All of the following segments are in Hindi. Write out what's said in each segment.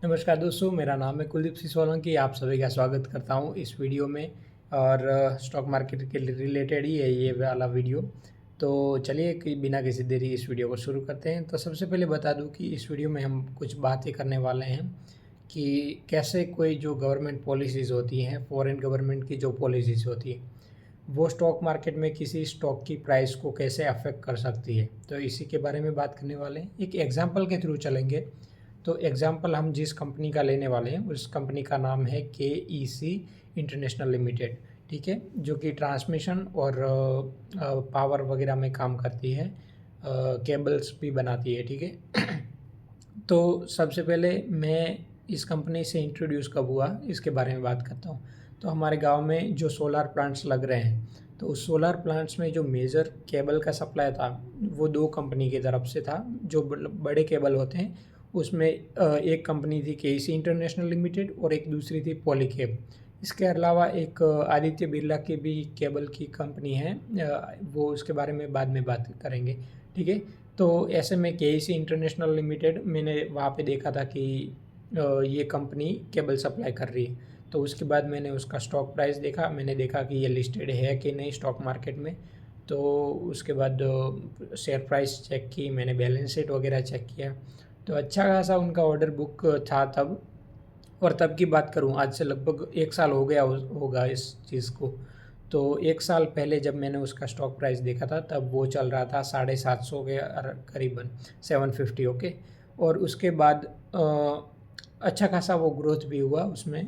नमस्कार दोस्तों, मेरा नाम है कुलदीप सिंह सोलंकी। आप सभी का स्वागत करता हूं इस वीडियो में। और स्टॉक मार्केट के रिलेटेड ही है ये वाला वीडियो। तो चलिए कि बिना किसी देरी इस वीडियो को शुरू करते हैं। तो सबसे पहले बता दूं कि इस वीडियो में हम कुछ बातें करने वाले हैं कि कैसे कोई जो गवर्नमेंट पॉलिसीज़ होती हैं, फॉरेन गवर्नमेंट की जो पॉलिसीज़ होती है, वो स्टॉक मार्केट में किसी स्टॉक की प्राइस को कैसे अफेक्ट कर सकती है। तो इसी के बारे में बात करने वाले हैं। एक एग्जांपल के थ्रू चलेंगे। तो एग्जांपल हम जिस कंपनी का लेने वाले हैं उस कंपनी का नाम है KEC इंटरनेशनल लिमिटेड। ठीक है, जो कि ट्रांसमिशन और पावर वगैरह में काम करती है, केबल्स भी बनाती है। ठीक है। तो सबसे पहले मैं इस कंपनी से इंट्रोड्यूस कब हुआ इसके बारे में बात करता हूँ। तो हमारे गांव में जो सोलार प्लांट्स लग रहे हैं, तो उस सोलार प्लांट्स में जो मेजर केबल का सप्लाई था वो दो कंपनी की तरफ से था। जो बड़े केबल होते हैं उसमें एक कंपनी थी KEC इंटरनेशनल लिमिटेड और एक दूसरी थी पॉलीकेब। इसके अलावा एक आदित्य बिरला की भी केबल की कंपनी है, वो उसके बारे में बाद में बात करेंगे। ठीक है। तो ऐसे में KEC इंटरनेशनल लिमिटेड मैंने वहाँ पे देखा था कि ये कंपनी केबल सप्लाई कर रही है। तो उसके बाद मैंने उसका स्टॉक प्राइस देखा, मैंने देखा कि ये लिस्टेड है कि नहीं स्टॉक मार्केट में। तो उसके बाद शेयर प्राइस चेक की मैंने, बैलेंस शीट वगैरह चेक किया। तो अच्छा खासा उनका ऑर्डर बुक था तब। और तब की बात करूं, आज से लगभग 1 साल हो गया होगा इस चीज़ को। तो 1 साल पहले जब मैंने उसका स्टॉक प्राइस देखा था तब वो चल रहा था 750 के करीबन, 750। ओके। और उसके बाद अच्छा खासा वो ग्रोथ भी हुआ उसमें,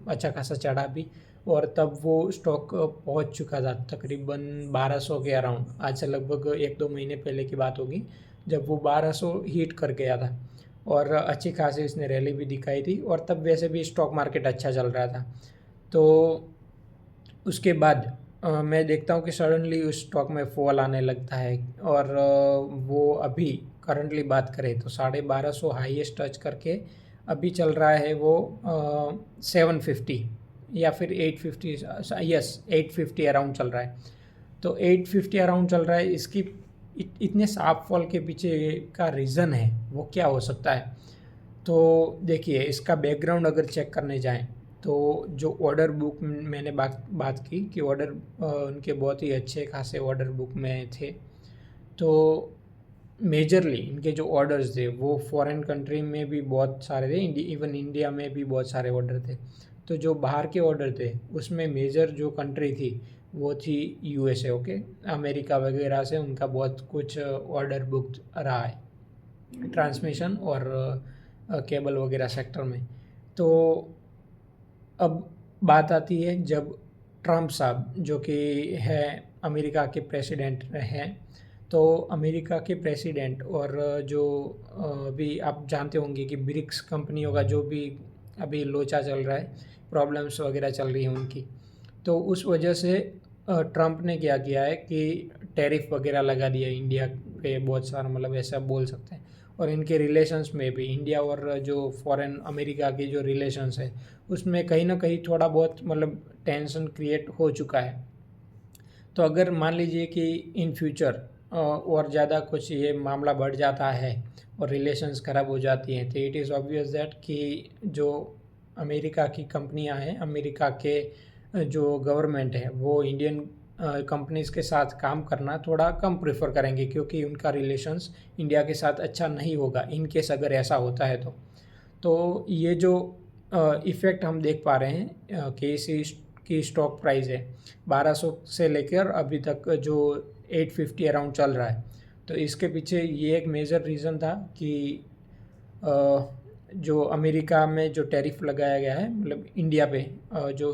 अच्छा खासा चढ़ा भी। और तब वो स्टॉक पहुंच चुका था तकरीबन 1200 के अराउंड। आज से लगभग 1-2 महीने पहले की बात होगी जब वो 1200 हिट कर गया था। और अच्छी खासी इसने रैली भी दिखाई थी और तब वैसे भी स्टॉक मार्केट अच्छा चल रहा था। तो उसके बाद मैं देखता हूँ कि सडनली उस स्टॉक में फॉल आने लगता है। और वो अभी करंटली बात करें तो 1250 हाईएस्ट टच करके अभी चल रहा है वो 750 या फिर 850। यस, 850 अराउंड चल रहा है। तो 850 अराउंड चल रहा है। इसकी इतने साफ फॉल के पीछे का रीज़न है वो क्या हो सकता है। तो देखिए, इसका बैकग्राउंड अगर चेक करने जाएं तो जो ऑर्डर बुक मैंने बात की कि ऑर्डर उनके बहुत ही अच्छे खासे ऑर्डर बुक में थे। तो मेजरली इनके जो ऑर्डर्स थे वो फॉरेन कंट्री में भी बहुत सारे थे, इवन इंडिया में भी बहुत सारे ऑर्डर थे। तो जो बाहर के ऑर्डर थे उसमें मेजर जो कंट्री थी वो थी USA। ओके, अमेरिका वगैरह से उनका बहुत कुछ ऑर्डर बुक रहा है ट्रांसमिशन और केबल वगैरह सेक्टर में। तो अब बात आती है जब ट्रम्प साहब जो कि है अमेरिका के प्रेसिडेंट हैं। तो अमेरिका के प्रेसिडेंट और जो अभी आप जानते होंगे कि ब्रिक्स कंपनियों का जो भी अभी लोचा चल रहा है, प्रॉब्लम्स वगैरह चल रही हैं उनकी। तो उस वजह से ट्रम्प ने क्या किया है कि टैरिफ वगैरह लगा दिया इंडिया पे बहुत सारा, मतलब ऐसा बोल सकते हैं। और इनके रिलेशंस में भी इंडिया और जो फॉरेन अमेरिका की जो रिलेशंस है उसमें कहीं ना कहीं थोड़ा बहुत मतलब टेंशन क्रिएट हो चुका है। तो अगर मान लीजिए कि इन फ्यूचर और ज़्यादा कुछ ये मामला बढ़ जाता है और रिलेशंस ख़राब हो जाती हैं, तो इट इज़ ऑब्वियस दैट कि जो अमेरिका की कंपनियां हैं, अमेरिका के जो गवर्नमेंट है वो इंडियन कंपनीज़ के साथ काम करना थोड़ा कम प्रेफर करेंगे, क्योंकि उनका रिलेशंस इंडिया के साथ अच्छा नहीं होगा इन केस अगर ऐसा होता है तो ये जो इफ़ेक्ट हम देख पा रहे हैं कि की स्टॉक प्राइस है 1200 से लेकर अभी तक जो 850 अराउंड चल रहा है। तो इसके पीछे ये एक मेजर रीज़न था कि जो अमेरिका में जो टैरिफ लगाया गया है, मतलब इंडिया पे जो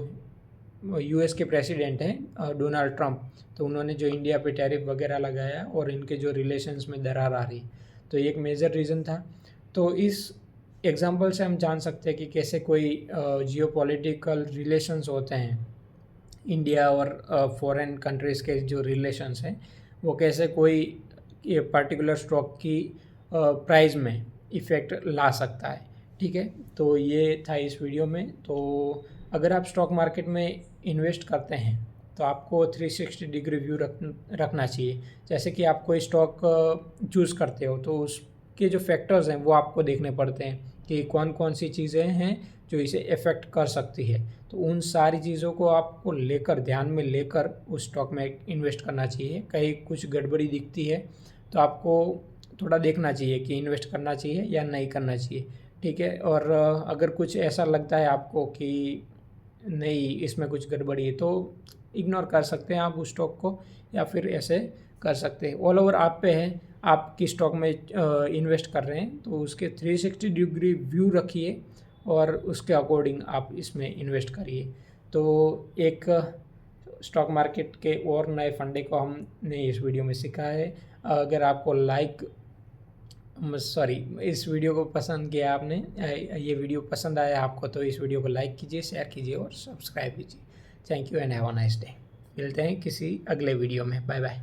US के प्रेसिडेंट हैं डोनाल्ड ट्रंप, तो उन्होंने जो इंडिया पे टैरिफ वगैरह लगाया और इनके जो रिलेशंस में दरार आ रही, तो ये एक मेजर रीज़न था। तो इस एग्जांपल से हम जान सकते हैं कि कैसे कोई जियोपॉलिटिकल रिलेशंस होते हैं इंडिया और फॉरेन कंट्रीज़ के जो रिलेशंस हैं वो कैसे कोई ये पर्टिकुलर स्टॉक की प्राइस में इफ़ेक्ट ला सकता है। ठीक है। तो ये था इस वीडियो में। तो अगर आप स्टॉक मार्केट में इन्वेस्ट करते हैं तो आपको 360 डिग्री व्यू रखना चाहिए। जैसे कि आप कोई स्टॉक चूज़ करते हो तो उस के जो फैक्टर्स हैं वो आपको देखने पड़ते हैं कि कौन कौन सी चीज़ें हैं जो इसे इफ़ेक्ट कर सकती है। तो उन सारी चीज़ों को आपको लेकर, ध्यान में लेकर उस स्टॉक में इन्वेस्ट करना चाहिए। कहीं कुछ गड़बड़ी दिखती है तो आपको थोड़ा देखना चाहिए कि इन्वेस्ट करना चाहिए या नहीं करना चाहिए, ठीक है। और अगर कुछ ऐसा लगता है आपको कि नहीं, इसमें कुछ गड़बड़ी है, तो इग्नोर कर सकते हैं आप उस स्टॉक को, या फिर ऐसे कर सकते हैं। ऑल ओवर आप पे है, आप किस स्टॉक में इन्वेस्ट कर रहे हैं, तो उसके 360 डिग्री व्यू रखिए और उसके अकॉर्डिंग आप इसमें इन्वेस्ट करिए। तो एक स्टॉक मार्केट के और नए फंडे को हमने इस वीडियो में सीखा है। अगर आपको इस वीडियो को पसंद किया आपने, ये वीडियो पसंद आया आपको, तो इस वीडियो को लाइक कीजिए, शेयर कीजिए और सब्सक्राइब कीजिए। Thank you and have a nice day. मिलते हैं किसी अगले वीडियो में। Bye bye.